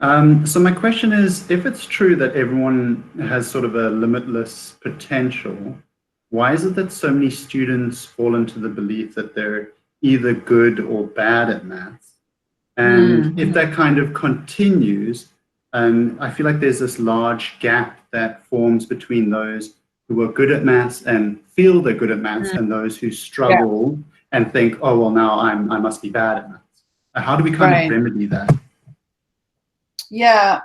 So my question is, if it's true that everyone has sort of a limitless potential, why is it that so many students fall into the belief that they're either good or bad at maths? And if that kind of continues, I feel like there's this large gap that forms between those who are good at maths and feel they're good at maths and those who struggle and think, oh, well, now I must be bad at maths. How do we kind of remedy that? Yeah,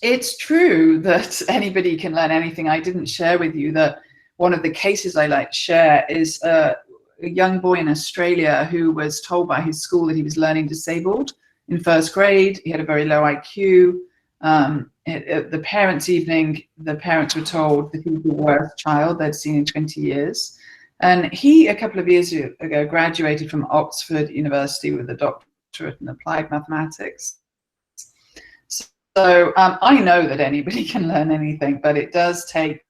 it's true that anybody can learn anything. I didn't share with you that one of the cases I like to share is a young boy in Australia who was told by his school that he was learning disabled in first grade. He had a very low IQ. At the parents' evening, the parents were told that he was the worst child they'd seen in 20 years. And he, a couple of years ago, graduated from Oxford University with a doctorate in applied mathematics. So I know that anybody can learn anything, but it does take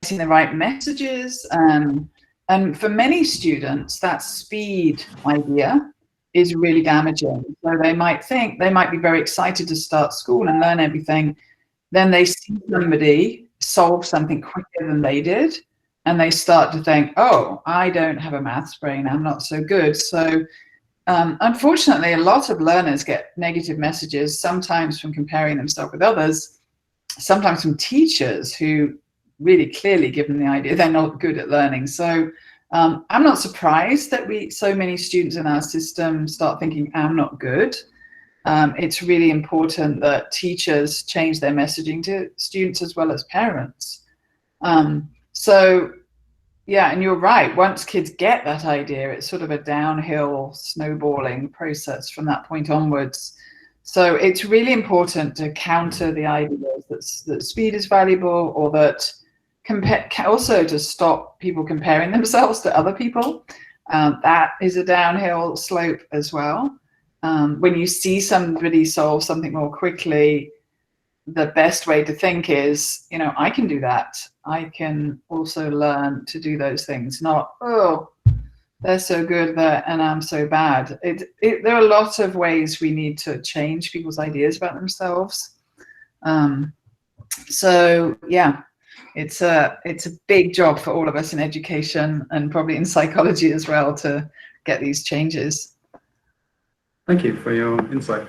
getting the right messages. And for many students, that speed idea is really damaging. So they might think, they might be very excited to start school and learn everything. Then they see somebody solve something quicker than they did. And they start to think, oh, I don't have a maths brain, I'm not so good. So unfortunately, a lot of learners get negative messages, sometimes from comparing themselves with others, sometimes from teachers who really clearly give them the idea they're not good at learning. So I'm not surprised that so many students in our system start thinking, I'm not good. It's really important that teachers change their messaging to students as well as parents. So yeah, and you're right. Once kids get that idea, it's sort of a downhill snowballing process from that point onwards. So it's really important to counter the ideas that speed is valuable, or that also to stop people comparing themselves to other people. That is a downhill slope as well. When you see somebody solve something more quickly, the best way to think is, you know, I can do that. I can also learn to do those things, not, oh, they're so good and I'm so bad. There are lots of ways we need to change people's ideas about themselves. So yeah, it's a big job for all of us in education and probably in psychology as well to get these changes. Thank you for your insight.